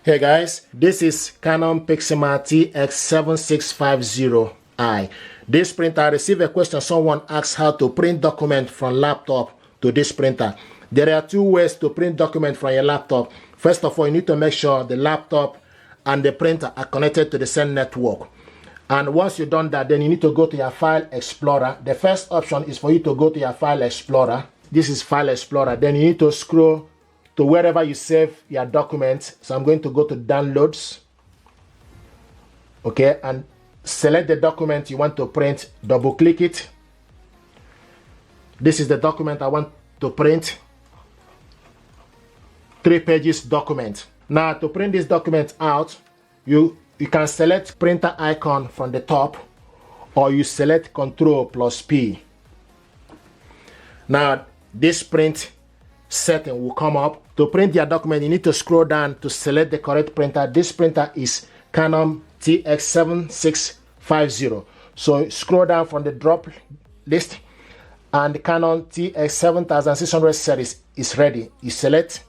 Hey guys, this is Canon PIXMA TS7650i. This printer, I received a question. Someone asked how to print document from laptop to this printer. There are two ways to print document from your laptop. First of all, you need to make sure the laptop and the printer are connected to the same network. And once you've done that, then you need to go to your File Explorer. The first option is for you to go to your File Explorer. This is File Explorer. Then you need to scroll to wherever you save your documents. So I'm going to go to Downloads. Okay, and select the document you want to print. Double click it. This is the document I want to print. 3 pages document. Now to print this document out, you can select printer icon from the top, or you select Ctrl+P. Now this print setting will come up. To print your document, you need to scroll down to select the correct printer. This printer is Canon TX7650. So scroll down from the drop list, and the Canon TX7600 series is ready. You select.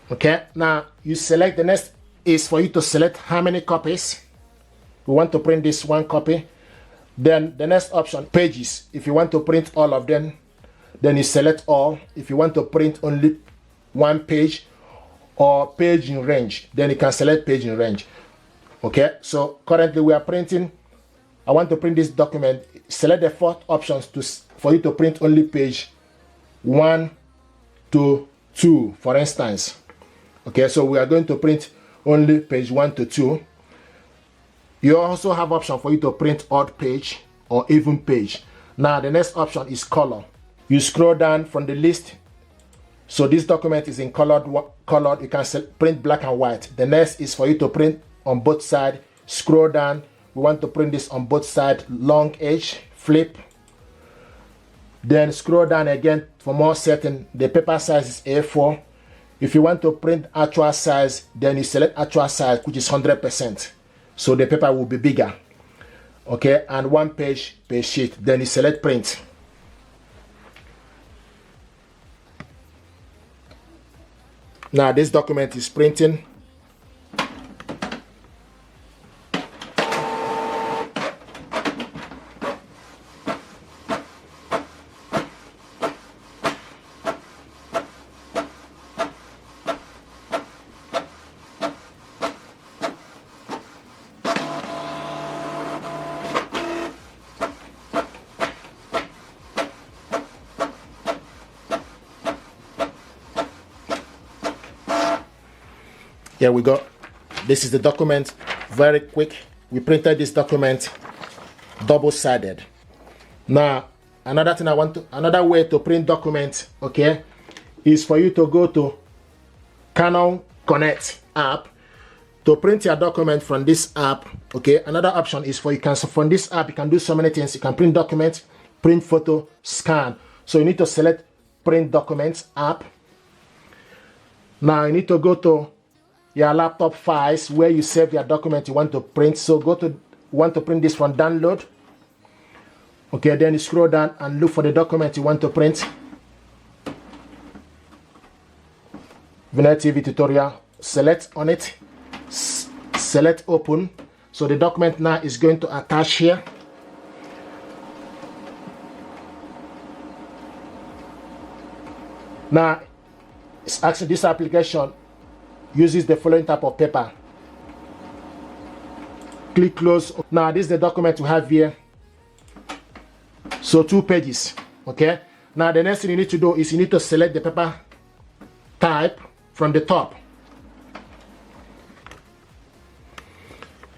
Okay, now you select. The next is for you to select how many copies. We want to print this 1 copy. Then the next option, pages. If you want to print all of them, then you select all. If you want to print only 1 page or page in range, then you can select page in range. Okay, so currently we are printing. I want to print this document. Select the 4th options for you to print only page 1 to 2, for instance. Okay, so we are going to print only page 1 to 2. You also have option for you to print odd page or even page. Now the next option is color. You scroll down from the list. So this document is in colored. You can print black and white. The next is for you to print on both sides. Scroll down. We want to print this on both sides. Long edge, flip. Then scroll down again for more setting. The paper size is A4. If you want to print actual size, then you select actual size, which is 100%. So the paper will be bigger. Okay, and 1 page per sheet. Then you select print. Now this document is printing. Here we go. This is the document. Very quick. We printed this document double-sided. Now, another way to print documents, okay, is for you to go to Canon Connect app to print your document from this app. Okay, another option is from this app you can do so many things. You can print documents, print photo, scan. So you need to select Print Documents app. Now you need to go to your laptop files where you save your document you want to print. So want to print this from download. Okay, then you scroll down and look for the document you want to print. Vignette TV tutorial. Select on it. Select open. So the document now is going to attach here. Now it's actually this application uses the following type of paper. Click close. Now this is the document we have here. So 2 pages. Okay. Now the next thing you need to do is you need to select the paper type from the top.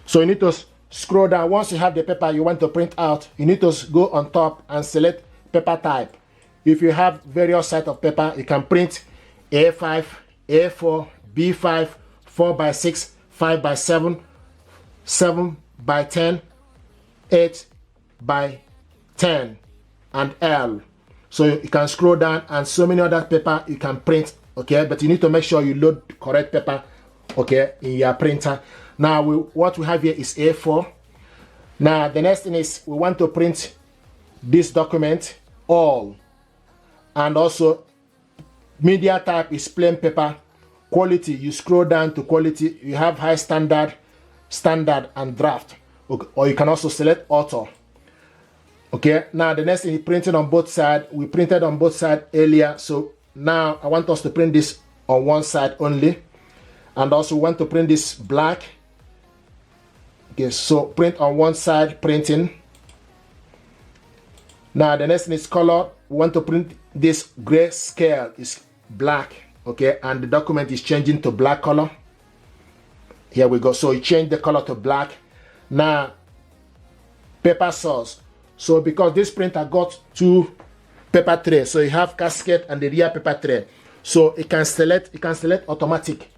So you need to scroll down. Once you have the paper you want to print out, you need to go on top and select paper type. If you have various types of paper, you can print A5, A4, B5, 4x6, 5x7, 7x10, 8x10, and L. So you can scroll down, and so many other paper you can print. Okay, but you need to make sure you load correct paper, okay, in your printer. Now what we have here is A4. Now the next thing is we want to print this document all, and also media type is plain paper, quality, you scroll down to quality. You have high standard, standard, and draft. Okay. Or you can also select auto. Okay, now the next thing is printing on both sides. We printed on both sides earlier, so now I want us to print this on one side only, and also want to print this black. Okay, so print on one side, printing. Now the next thing is color. We want to print this gray scale is black. Okay, and the document is changing to black color. Here we go. So you change the color to black. Now paper source. So because this printer got two paper tray, so you have casket and the rear paper tray. So it can select automatic,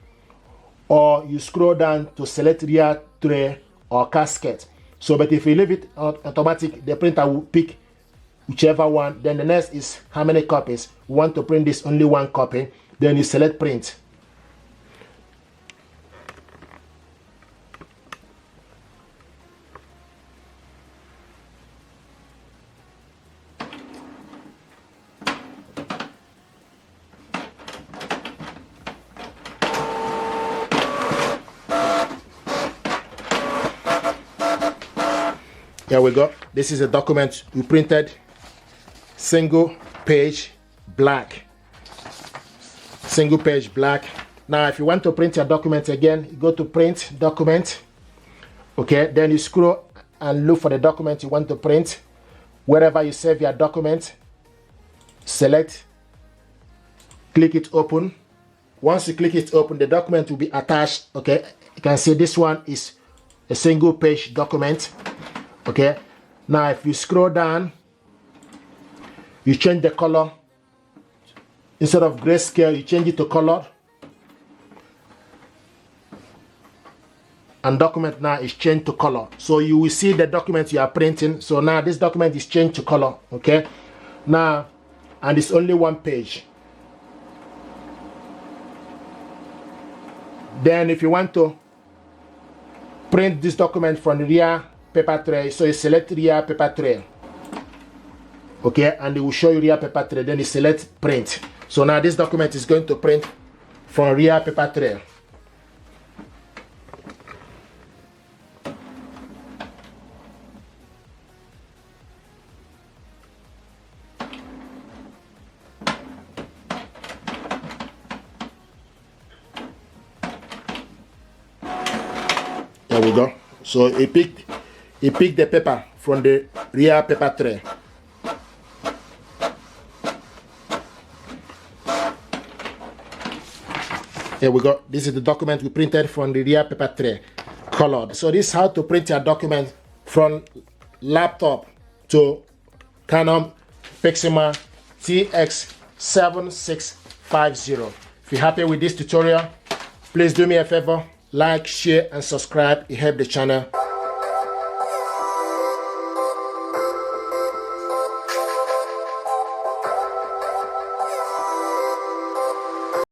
or you scroll down to select rear tray or casket. So but if you leave it automatic, the printer will pick whichever one. Then the next is how many copies. We want to print this only one copy. Then you select print. Here we go. This is a document we printed. Single page black. Single page black. Now if you want to print your document again, you go to print document. Okay, then you scroll and look for the document you want to print. Wherever you save your document, select, click it open. Once you click it open, the document will be attached. Okay, you can see this one is a single page document. Okay, now if you scroll down, you change the color. Instead of grayscale, you change it to color. And document now is changed to color. So you will see the document you are printing. So now this document is changed to color. Okay, now, and it's only one page. Then if you want to print this document from the rear paper tray, so you select rear paper tray. Okay, and it will show you rear paper tray. Then you select print. So now this document is going to print from rear paper tray. There we go. So it picked the paper from the rear paper tray. Here we go. This is the document we printed from the rear paper tray, colored. So this is how to print your document from laptop to Canon PIXMA TS7650. If you're happy with this tutorial, please do me a favor, like, share, and subscribe. It helps the channel.